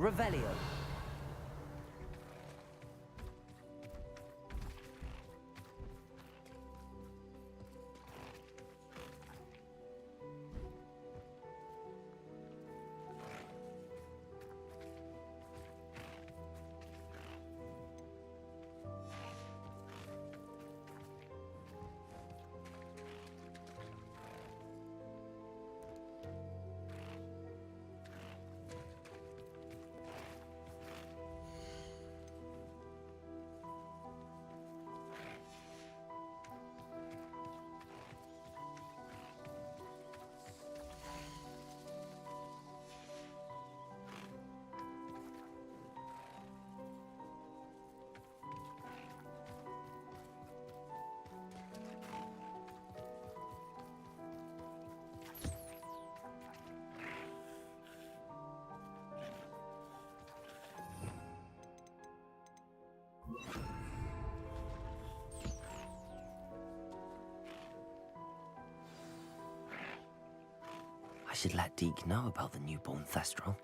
Revelio. I should let Deke know about the newborn Thestral.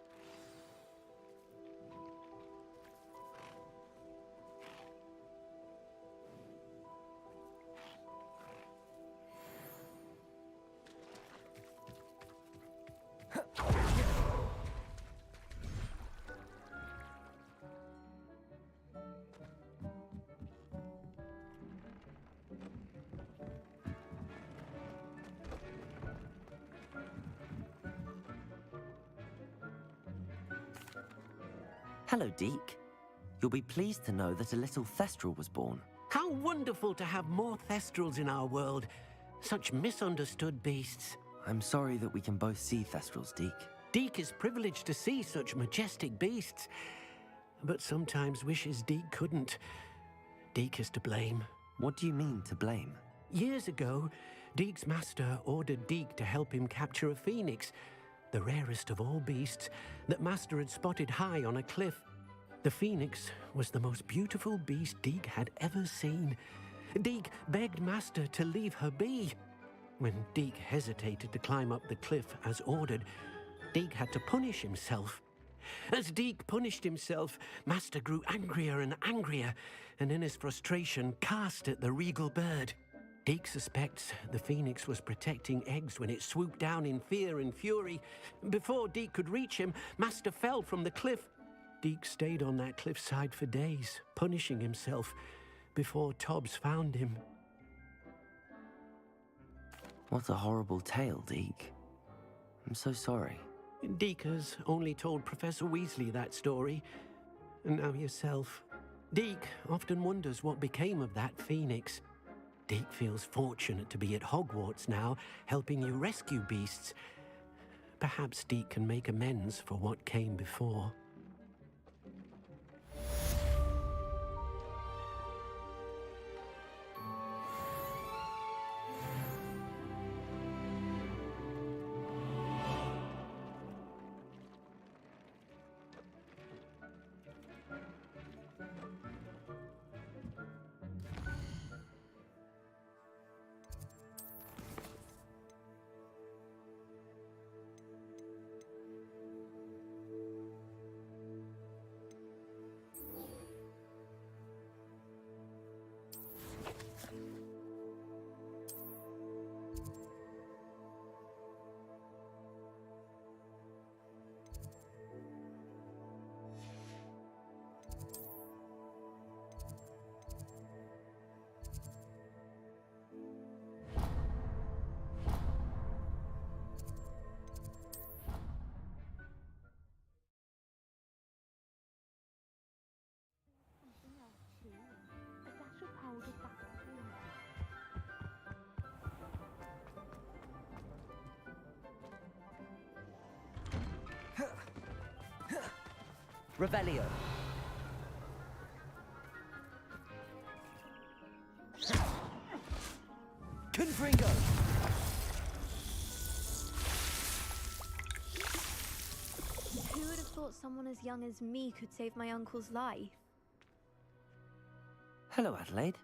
Hello, Deke. You'll be pleased to know that a little Thestral was born. How wonderful to have more Thestrals in our world. Such misunderstood beasts. I'm sorry that we can both see Thestrals, Deke. Deke is privileged to see such majestic beasts, but sometimes wishes Deke couldn't. Deke is to blame. What do you mean, to blame? Years ago, Deke's master ordered Deke to help him capture a phoenix, the rarest of all beasts, that Master had spotted high on a cliff. The phoenix was the most beautiful beast Deke had ever seen. Deke begged Master to leave her be. When Deke hesitated to climb up the cliff as ordered, Deke had to punish himself. As Deke punished himself, Master grew angrier and angrier, and in his frustration cast at the regal bird. Deke suspects the phoenix was protecting eggs when it swooped down in fear and fury. Before Deke could reach him, Master fell from the cliff. Deke stayed on that cliffside for days, punishing himself, before Tobbs found him. What a horrible tale, Deke. I'm so sorry. Deke has only told Professor Weasley that story, and now yourself. Deke often wonders what became of that phoenix. Deke feels fortunate to be at Hogwarts now, helping you rescue beasts. Perhaps Deke can make amends for what came before. Revelio. Confringo. Who would have thought someone as young as me could save my uncle's life? Hello, Adelaide.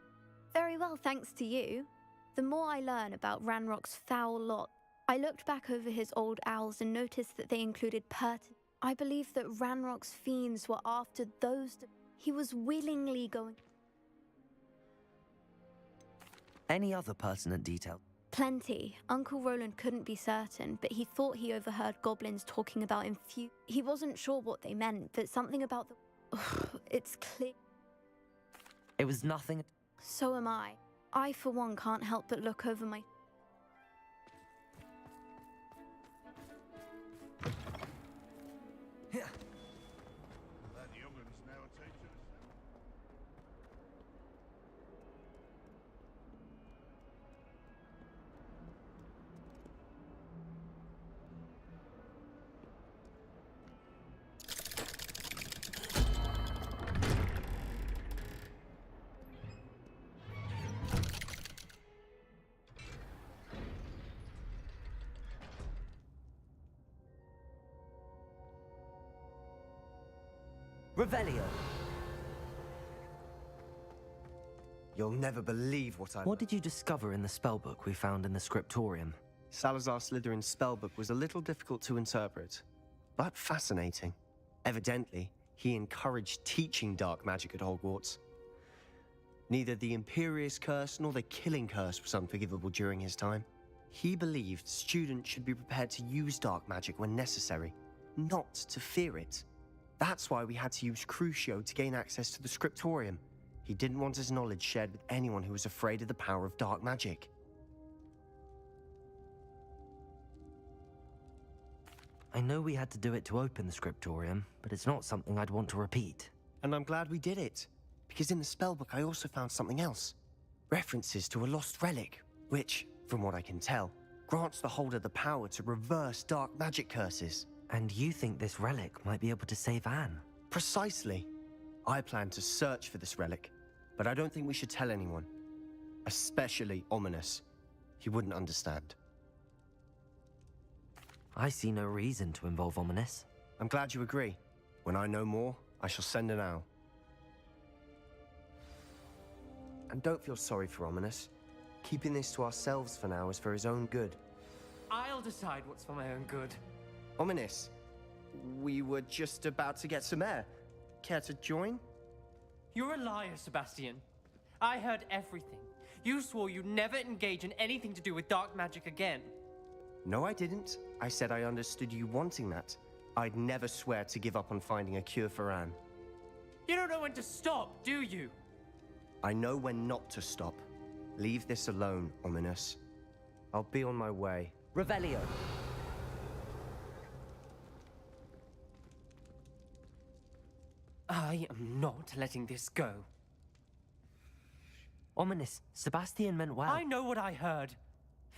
Very well, thanks to you. The more I learn about Ranrock's foul lot, I looked back over his old owls and noticed that they included I believe that Ranrock's fiends were after those. He was willingly going. Any other pertinent detail? Plenty. Uncle Roland couldn't be certain, but he thought he overheard goblins talking about He wasn't sure what they meant, but something about the. It's clear. It was nothing. So am I. I, for one, can't help but look over my. That young'un's now a teacher. Revelio. You'll never believe what I What did you discover in the spellbook we found in the scriptorium? Salazar Slytherin's spellbook was a little difficult to interpret, but fascinating. Evidently, he encouraged teaching dark magic at Hogwarts. Neither the Imperious Curse nor the Killing Curse was unforgivable during his time. He believed students should be prepared to use dark magic when necessary, not to fear it. That's why we had to use Crucio to gain access to the scriptorium. He didn't want his knowledge shared with anyone who was afraid of the power of dark magic. I know we had to do it to open the scriptorium, but it's not something I'd want to repeat. And I'm glad we did it, because in the spellbook I also found something else. References to a lost relic, which, from what I can tell, grants the holder the power to reverse dark magic curses. And you think this relic might be able to save Anne? Precisely. I plan to search for this relic, but I don't think we should tell anyone. Especially Ominous. He wouldn't understand. I see no reason to involve Ominous. I'm glad you agree. When I know more, I shall send an owl. And don't feel sorry for Ominous. Keeping this to ourselves for now is for his own good. I'll decide what's for my own good. Ominous, we were just about to get some air. Care to join? You're a liar, Sebastian. I heard everything. You swore you'd never engage in anything to do with dark magic again. No, I didn't. I said I understood you wanting that. I'd never swear to give up on finding a cure for Anne. You don't know when to stop, do you? I know when not to stop. Leave this alone, Ominous. I'll be on my way. Revelio. I am not letting this go. Ominous, Sebastian meant well. I know what I heard.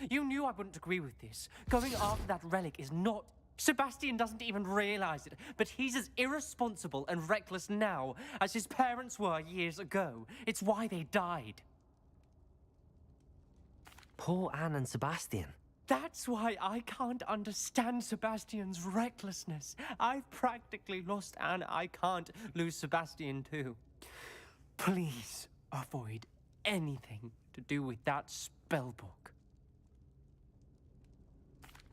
You knew I wouldn't agree with this. Going after that relic is not... Sebastian doesn't even realize it, but he's as irresponsible and reckless now as his parents were years ago. It's why they died. Poor Anne and Sebastian. That's why I can't understand Sebastian's recklessness. I've practically lost Anne. I can't lose Sebastian too. Please avoid anything to do with that spellbook.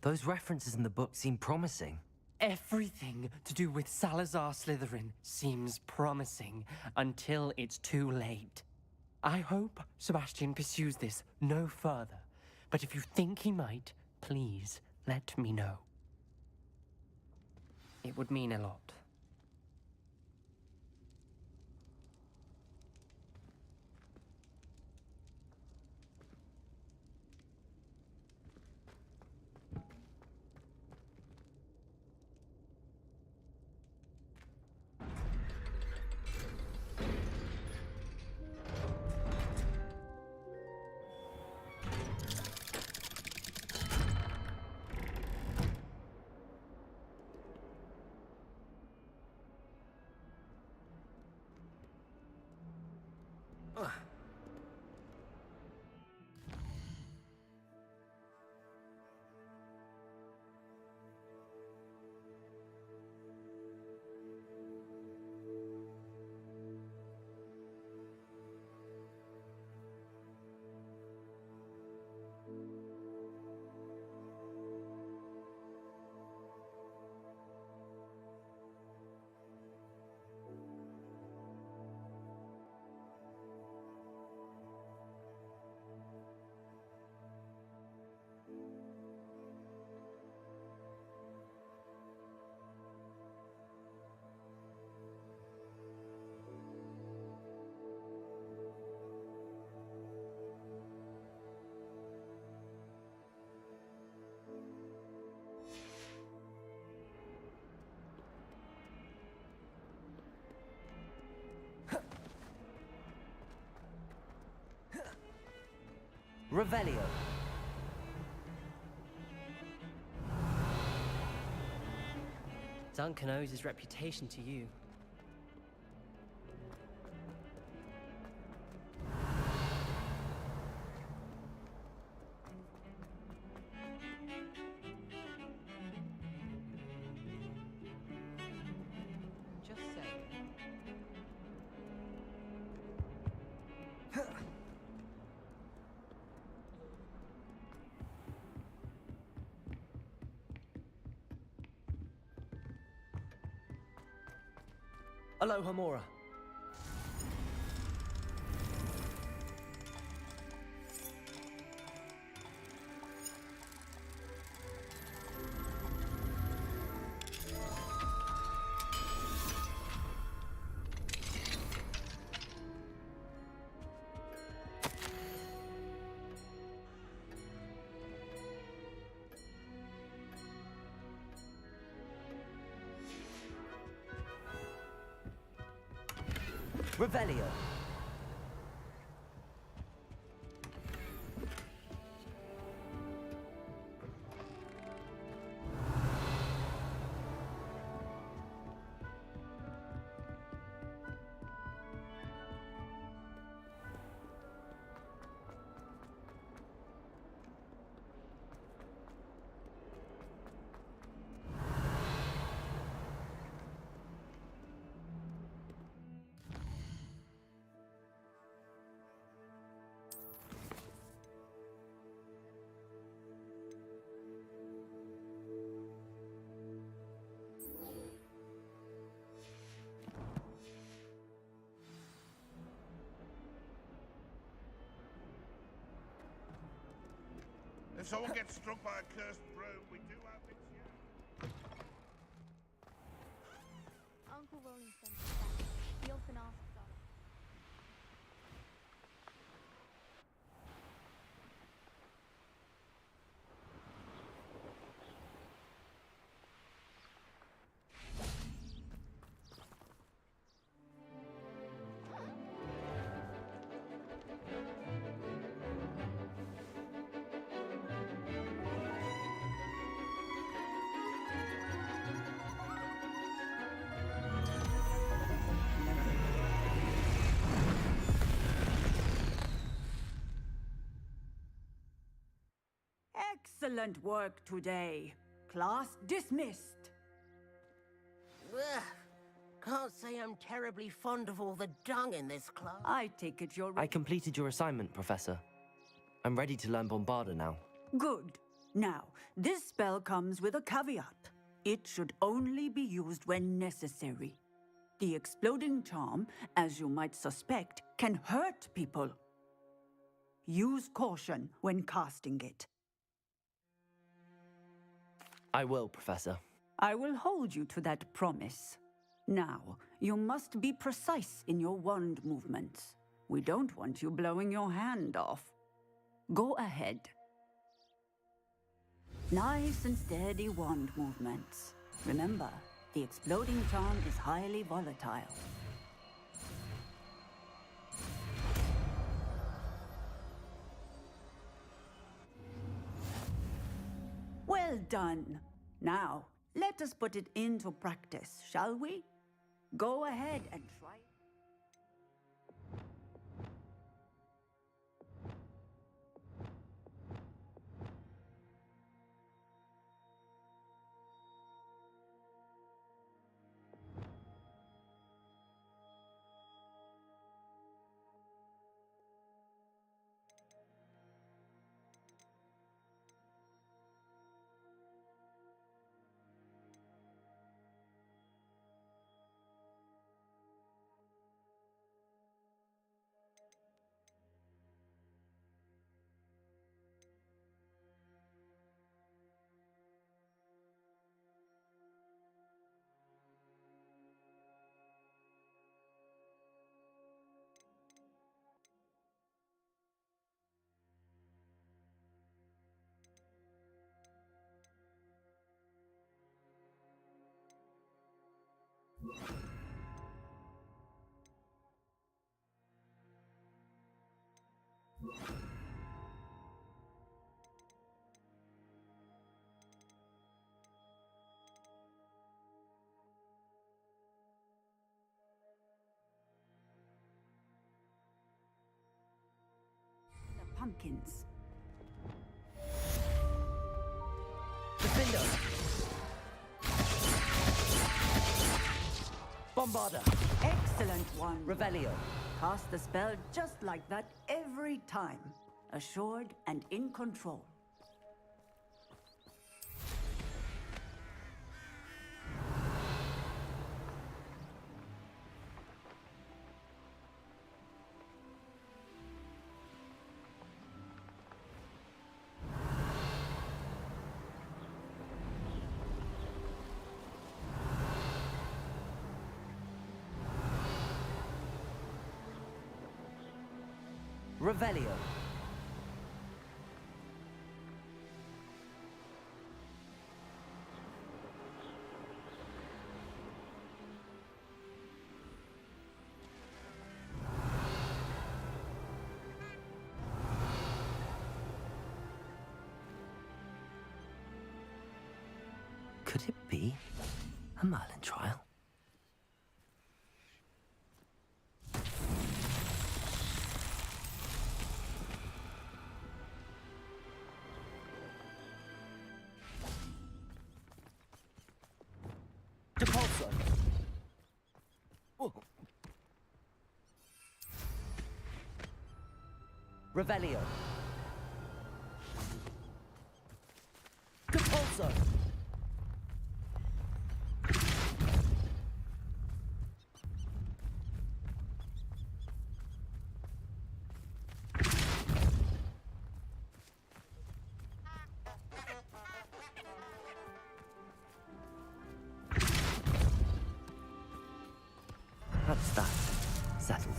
Those references in the book seem promising. Everything to do with Salazar Slytherin seems promising until it's too late. I hope Sebastian pursues this no further. But if you think he might, please let me know. It would mean a lot. Revelio. Duncan owes his reputation to you. Just saying. Aloha Mora. Revelio. If someone gets struck by a cursed broom, we do have it here. Uncle Roland sent us back. He often asks us. Excellent work today. Class dismissed. Ugh. Can't say I'm terribly fond of all the dung in this class. I take it you're I completed your assignment, Professor. I'm ready to learn Bombarda now. good. Now, this spell comes with a caveat. It should only be used when necessary. The exploding charm, as you might suspect, can hurt people. Use caution when casting it. I will, Professor. I will hold you to that promise. Now, you must be precise in your wand movements. We don't want you blowing your hand off. Go ahead. Nice and steady wand movements. Remember, the exploding charm is highly volatile. Well done. Now, let us put it into practice, shall we? Go ahead and try. pumpkins. Defender! Bombarder! Excellent one. Revelio! Cast the spell just like that every time. Assured and in control. Revelio! Could it be a Merlin trial? Depulso! Revelio! Depulso! That's that. Settled.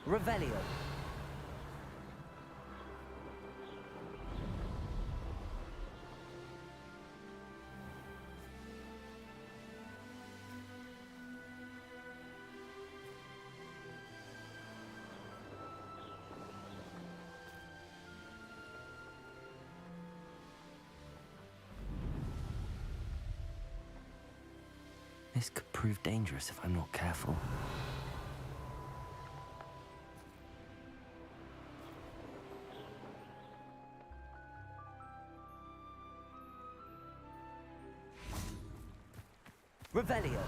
Revelio! This could prove dangerous if I'm not careful. Revelio!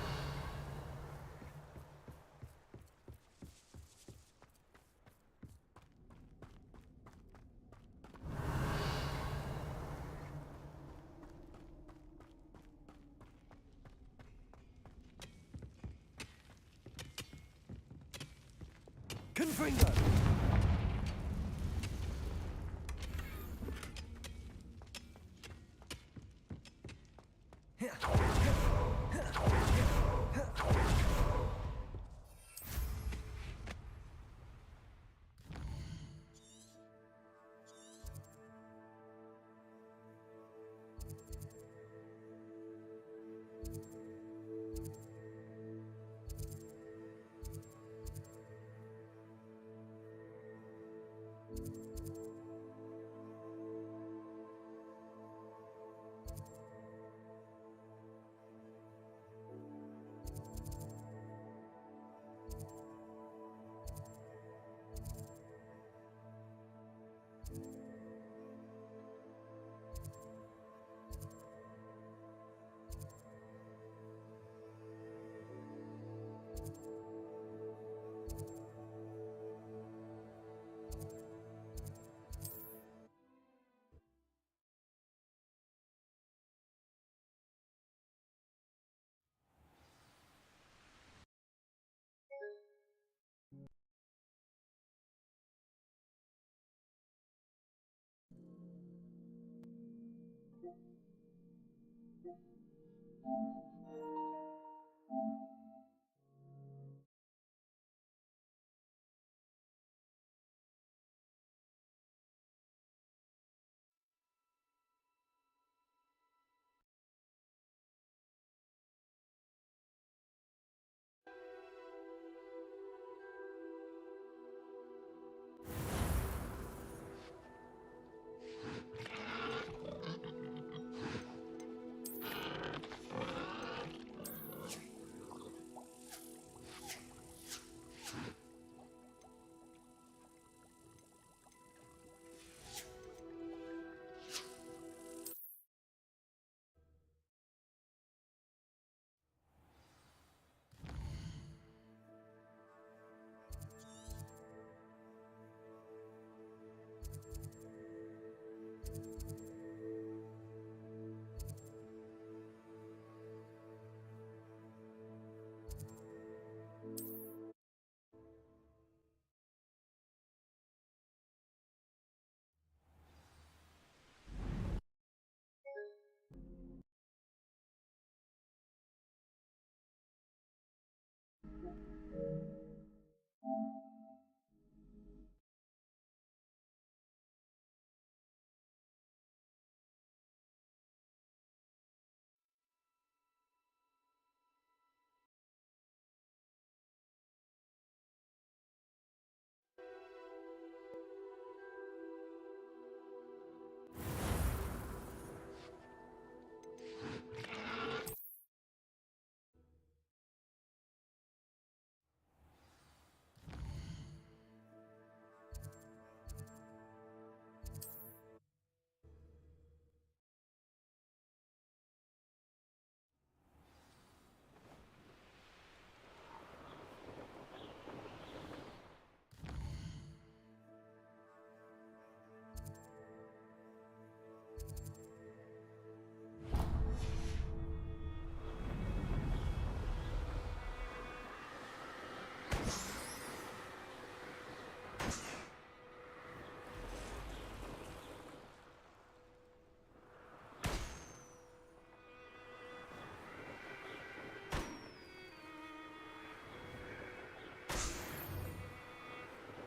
Confringo!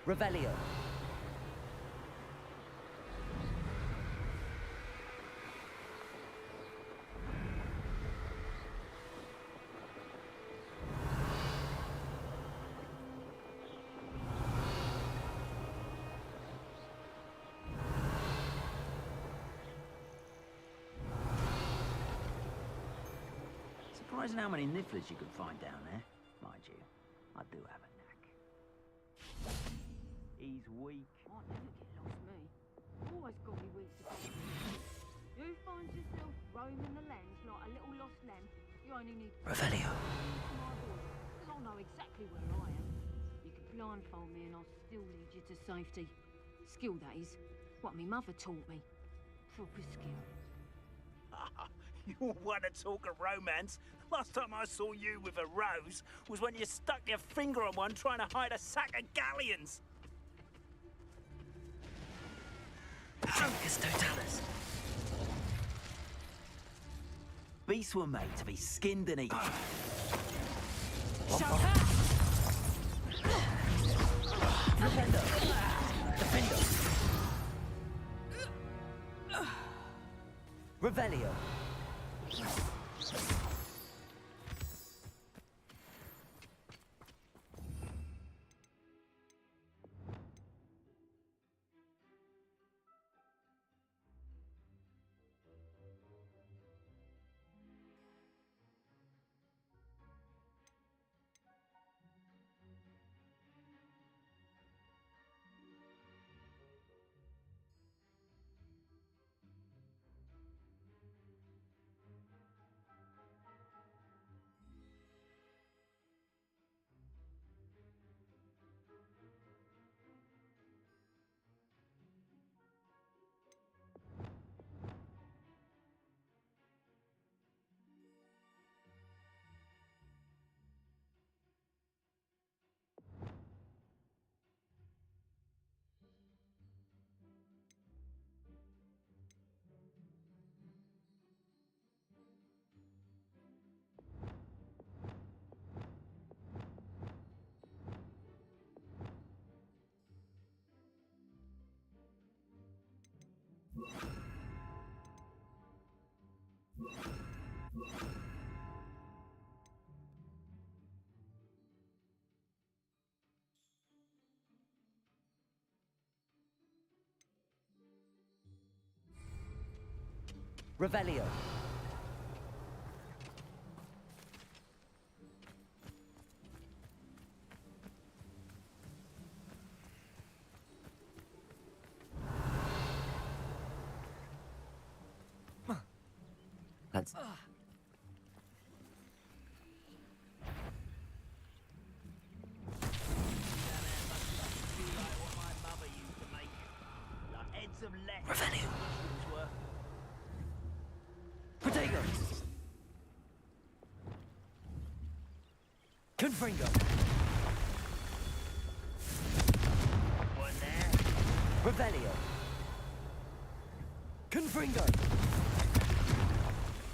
Revelio. Surprising how many nifflers you can find down there. Mind you, I do have a knack. He's weak. I never get lost, me. Always got me weak to be. You find yourself roaming the lands like a little lost lamb, you only need Revelio. because I'll know exactly where I am. You can blindfold me and I'll still lead you to safety. Skill, that is. What me mother taught me. Proper skill. You want to talk of romance? Last time I saw you with a rose was when you stuck your finger on one trying to hide a sack of galleons. Truncus totalis. Beasts were made to be skinned and eaten. Shut up! Defender. Defender. Revelio. Revelio. Let's... Revelio. Protego. Confringo. One there. Revelio. Confringo.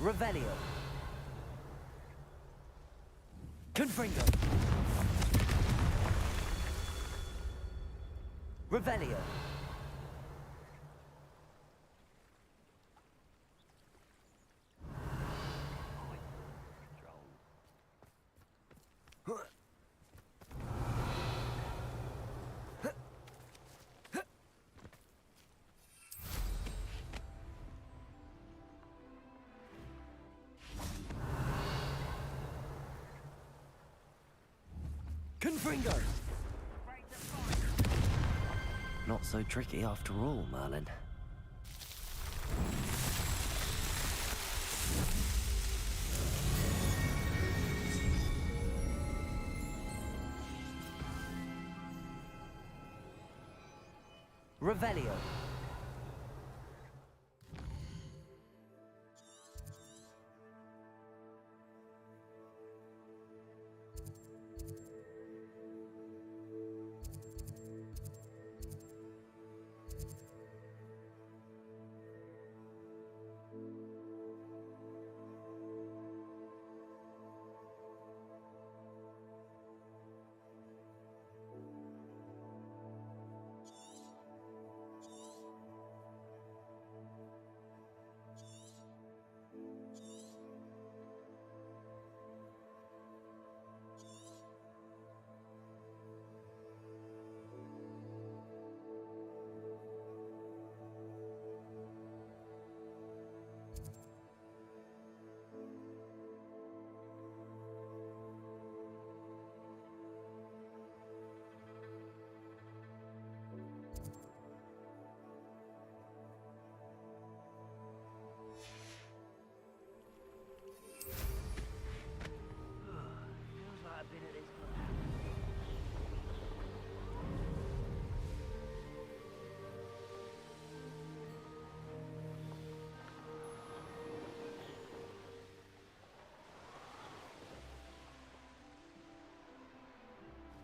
Revelio. Confringo. Revelio. Confringo! Not so tricky after all, Merlin. Revelio.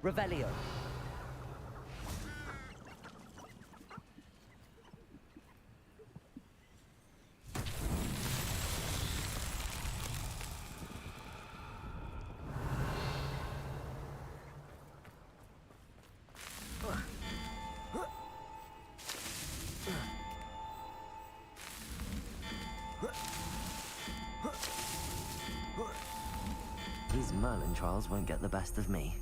Revelio. These Merlin trials won't get the best of me.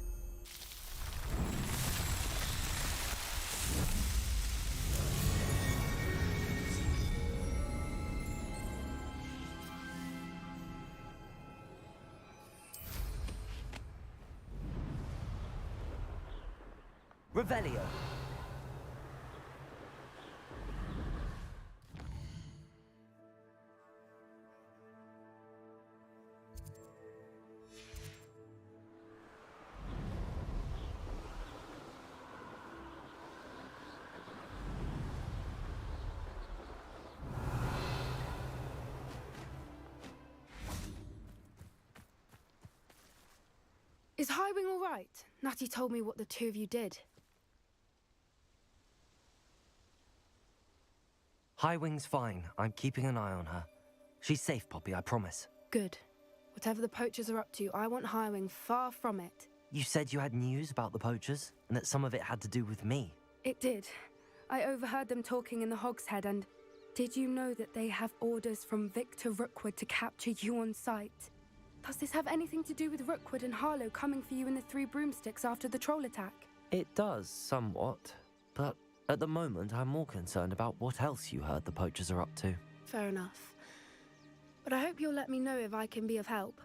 Revelio. Is Highwing all right? Natty told me what the two of you did. Highwing's fine. I'm keeping an eye on her. She's safe, Poppy, I promise. Good. Whatever the poachers are up to, I want Highwing far from it. You said you had news about the poachers, and that some of it had to do with me. It did. I overheard them talking in the Hogshead, and did you know that they have orders from Victor Rookwood to capture you on sight? Does this have anything to do with Rookwood and Harlow coming for you in the Three Broomsticks after the troll attack? It does, somewhat. But at the moment, I'm more concerned about what else you heard the poachers are up to. Fair enough. But I hope you'll let me know if I can be of help,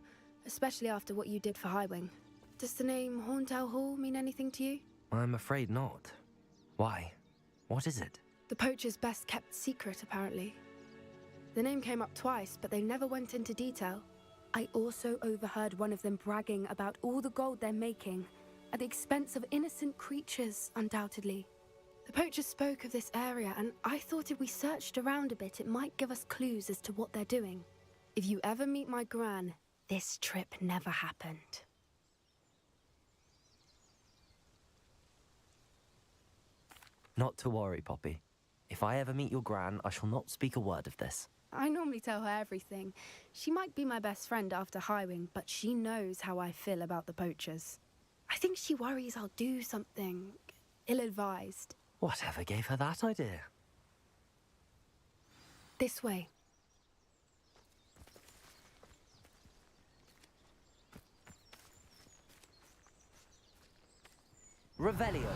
especially after what you did for Highwing. Does the name Horntail Hall mean anything to you? I'm afraid not. Why? What is it? The poacher's best kept secret, apparently. The name came up twice, but they never went into detail. I also overheard one of them bragging about all the gold they're making, at the expense of innocent creatures, undoubtedly. The poacher spoke of this area, and I thought if we searched around a bit, it might give us clues as to what they're doing. If you ever meet my gran, this trip never happened. Not to worry, Poppy. If I ever meet your gran, I shall not speak a word of this. I normally tell her everything. She might be my best friend after Highwing, but she knows how I feel about the poachers. I think she worries I'll do something ill-advised. Whatever gave her that idea? This way. Revelio.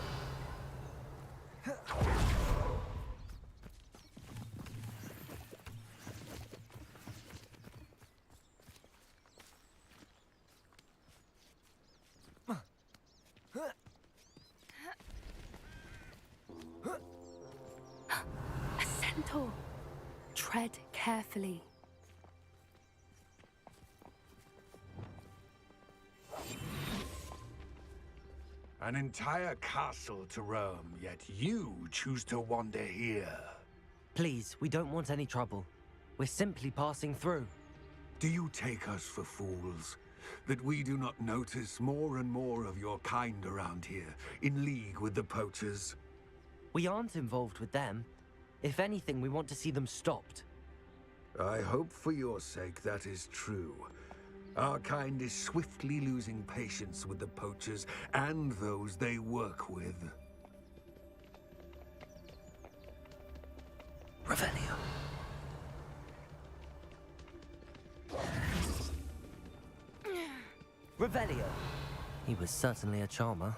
A centaur. Tread carefully. An entire castle to roam, yet you choose to wander here. Please, we don't want any trouble. We're simply passing through. Do you take us for fools? That we do not notice more and more of your kind around here, in league with the poachers? We aren't involved with them. If anything, we want to see them stopped. I hope for your sake that is true. Our kind is swiftly losing patience with the poachers and those they work with. Revelio. Revelio. He was certainly a charmer.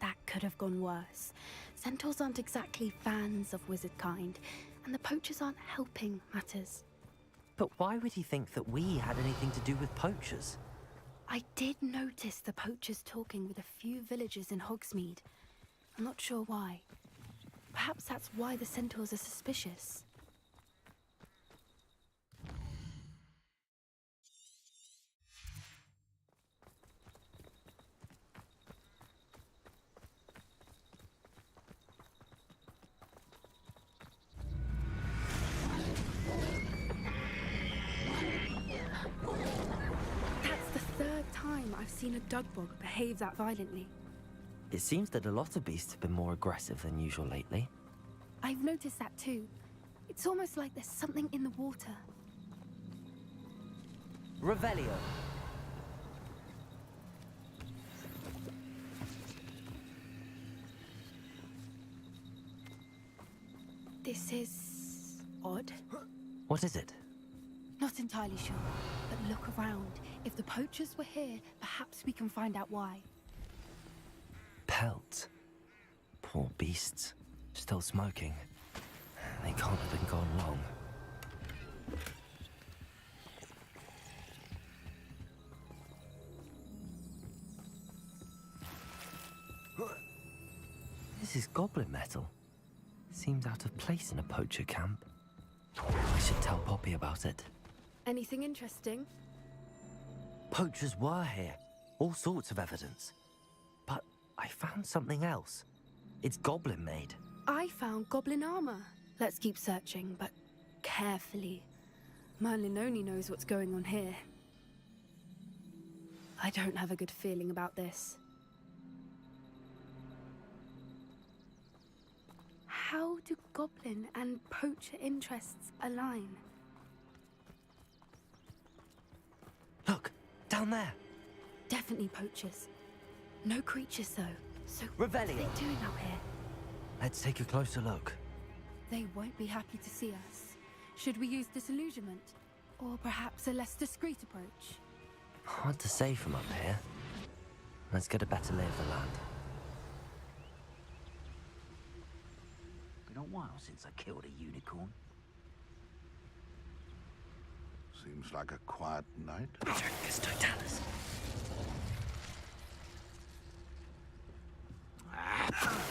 That could have gone worse. Centaurs aren't exactly fans of wizard kind, and the poachers aren't helping matters. But why would he think that we had anything to do with poachers? I did notice the poachers talking with a few villagers in Hogsmeade. I'm not sure why. Perhaps that's why the centaurs are suspicious. I've seen a dugbog behave that violently. It seems that a lot of beasts have been more aggressive than usual lately. I've noticed that too. It's almost like there's something in the water. Revelio. This is odd. What is it? Not entirely sure, but look around. If the poachers were here, perhaps we can find out why. Pelt. Poor beasts. Still smoking. They can't have been gone long. This is goblin metal. Seems out of place in a poacher camp. I should tell Poppy about it. Anything interesting? Poachers were here. All sorts of evidence. But I found something else. It's goblin made. I found goblin armor. Let's keep searching, but carefully. Merlin only knows what's going on here. I don't have a good feeling about this. How do goblin and poacher interests align? Look, down there. Definitely poachers. No creatures, though. So Revelio. what are they doing out here? Let's take a closer look. They won't be happy to see us. Should we use disillusionment? Or perhaps a less discreet approach? Hard to say from up here. Let's get a better lay of the land. Been a while since I killed a unicorn. Seems like a quiet night. Dracus Totalis.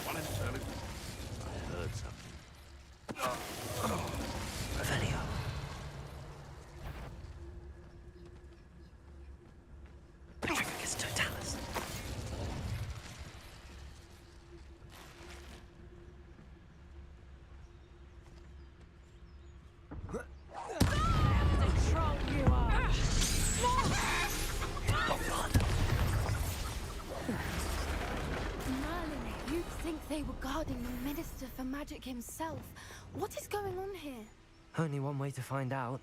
One internal. I heard something. Revelio. Dracus Totalis. You'd think they were guarding the Minister for Magic himself. What is going on here? Only one way to find out.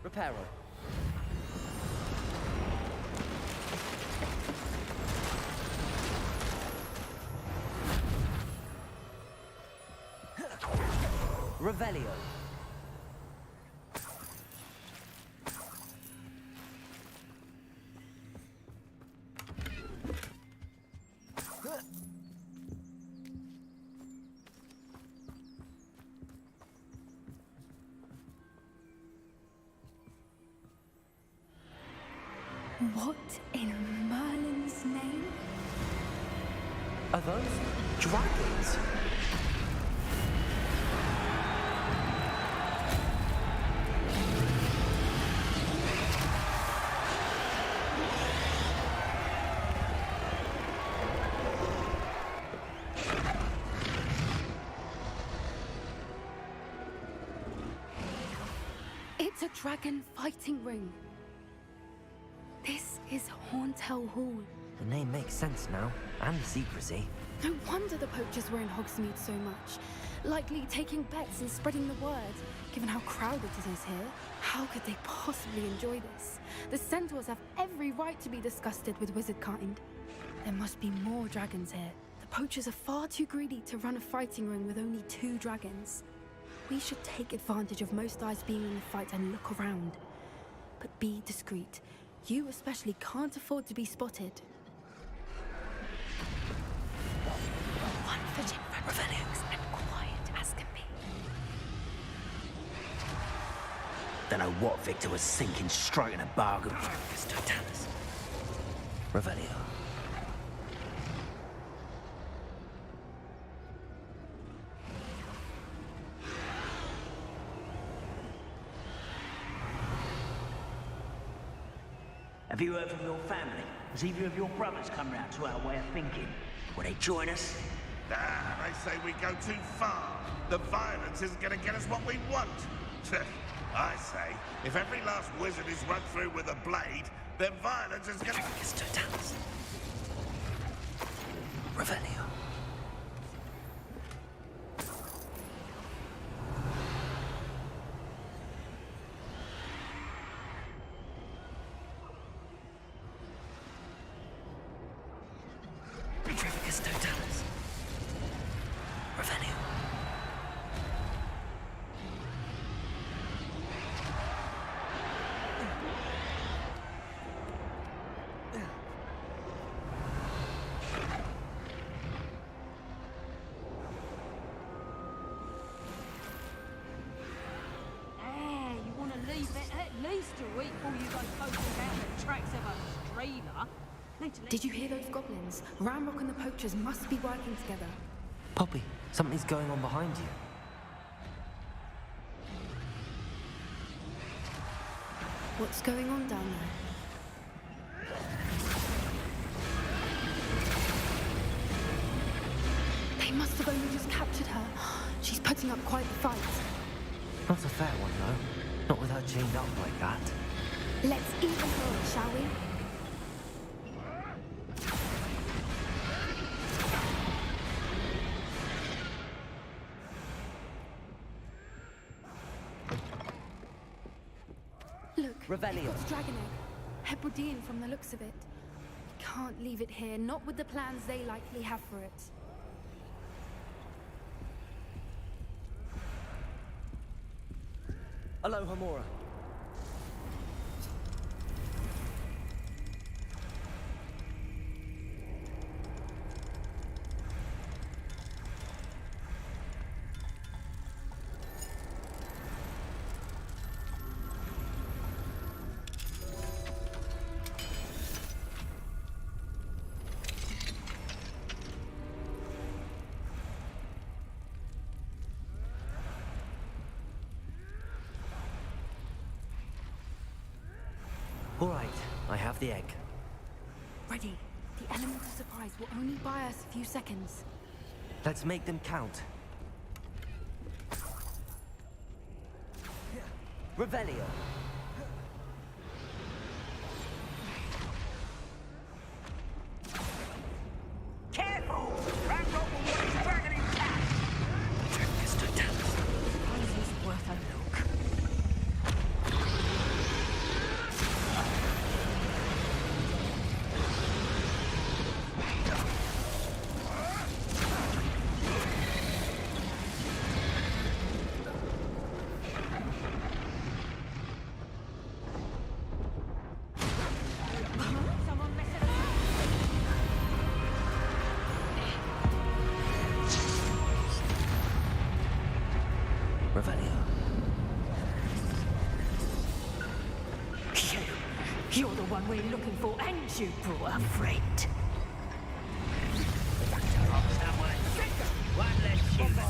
Reparo. Revelio. What in Merlin's name? Are those dragons? It's a dragon fighting ring. This is Hauntel Hall. The name makes sense now, and the secrecy. No wonder the poachers were in Hogsmeade so much. Likely taking bets and spreading the word, given how crowded it is here. How could they possibly enjoy this? The centaurs have every right to be disgusted with wizard kind. There must be more dragons here. The poachers are far too greedy to run a fighting ring with only 2 dragons. We should take advantage of most eyes being in the fight and look around. But be discreet. You especially can't afford to be spotted. One foot in front of Felix and quiet as can be. Don't know what Victor was thinking, striking a bargain. Dracus Totalis. Revelio. Have you heard from your family? Has either of your brothers come round to our way of thinking? Will they join us? Nah, they say we go too far. The violence isn't gonna get us what we want. I say, if every last wizard is run through with a blade, then violence is gonna... Dracus Totalis. Revelio. Dracus Totalis. Revelio. You want to leave it at least a week before you go poking down the tracks of a streamer. Did you hear those goblins? Ramrock and the poachers must be working together. Poppy, something's going on behind you. What's going on down there? They must have only just captured her. She's putting up quite the fight. Not a fair one, though. Not with her chained up like that. Let's even her, shall we? Look, Revelio. it's dragon egg. Hebridean from the looks of it. Can't leave it here, not with the plans they likely have for it. Aloha Mora. All right, I have the egg. Ready. The element of surprise will only buy us a few seconds. Let's make them count. Revelio. Careful! That rope will want his dragon intact! Check this to death. Suppose it's worth a look. Someone messing Revelio. You're the one we're looking for, and you brought a friend. One less human.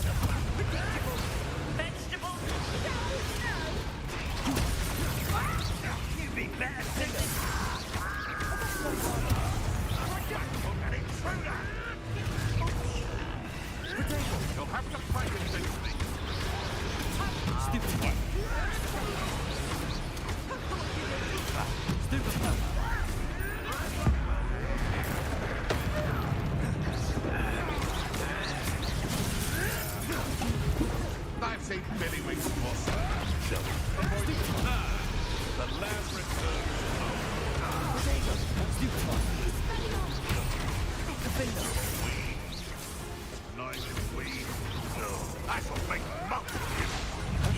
Vegetables? You'd be better singing. An intruder! You'll have to fight eventually. Stupid one. Stupid one. I've seen Billy Wings before, sir. The last return. Stupid one. Nice and weed. No, I shall make muck of you.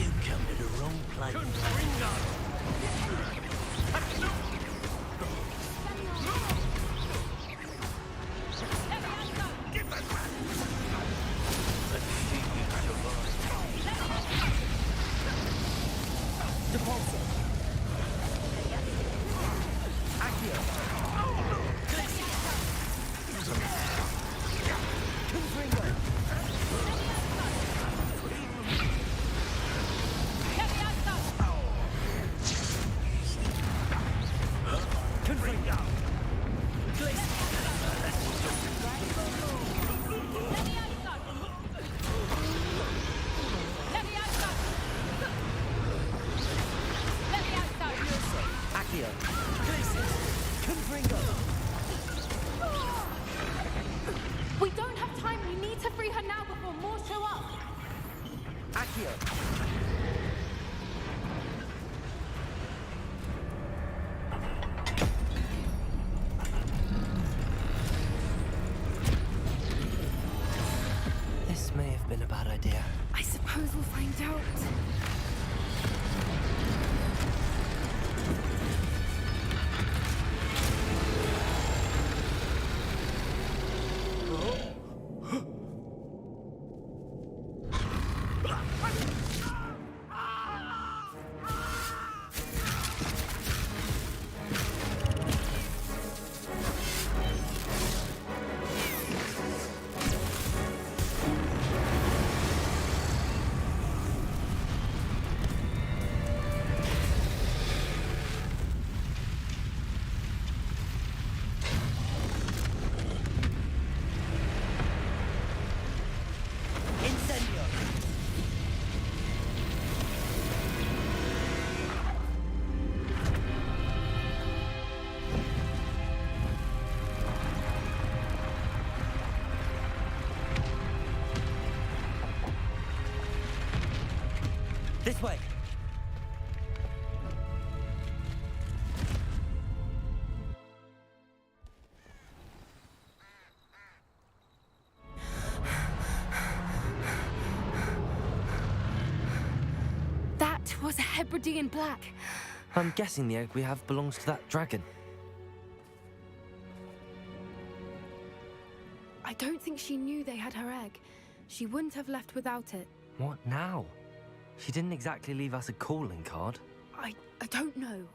You come to the wrong place. Give that back. Deposit. Accio. Confringo. Confringo. Accio. Confringo. We don't have time. We need to free her now before more show up. Accio. This may have been a bad idea. I suppose we'll find out. Incendio. This way. That was a Hebridean black. I'm guessing the egg we have belongs to that dragon. I don't think she knew they had her egg. She wouldn't have left without it. What now? She didn't exactly leave us a calling card. I don't know.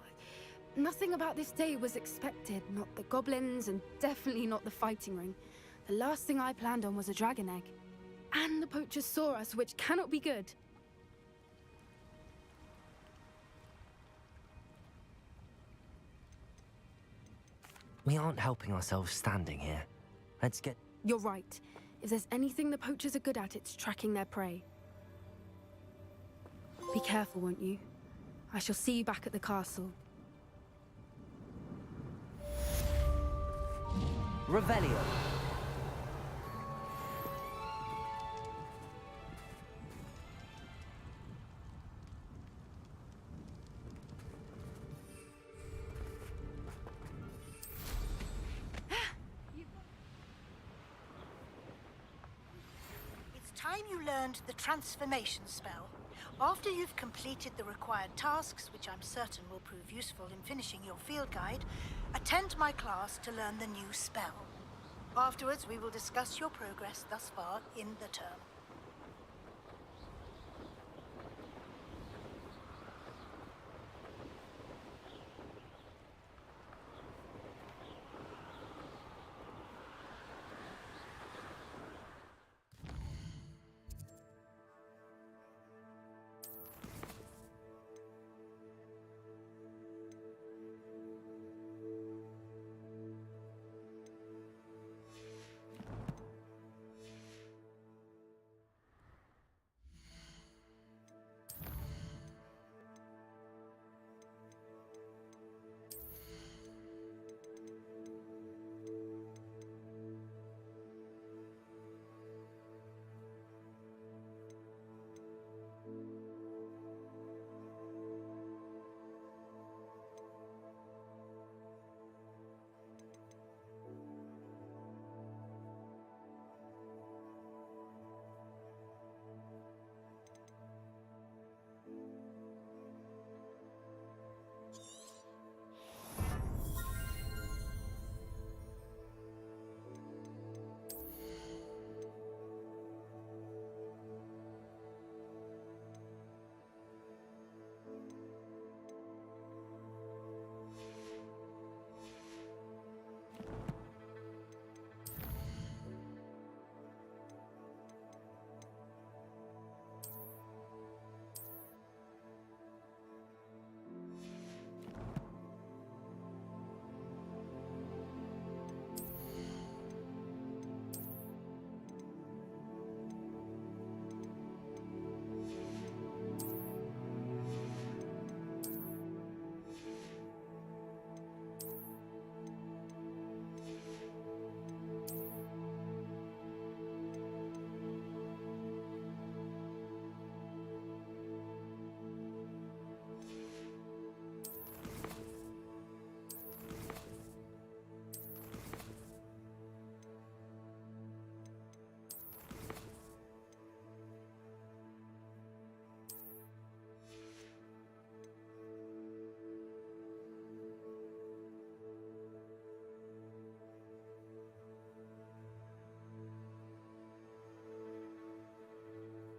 Nothing about this day was expected. Not the goblins, and definitely not the fighting ring. The last thing I planned on was a dragon egg. And the poachers saw us, which cannot be good. We aren't helping ourselves standing here. Let's get... You're right. If there's anything the poachers are good at, it's tracking their prey. Be careful, won't you? I shall see you back at the castle. Revelio. It's time you learned the transformation spell. After you've completed the required tasks, which I'm certain will prove useful in finishing your field guide, attend my class to learn the new spell. Afterwards, we will discuss your progress thus far in the term.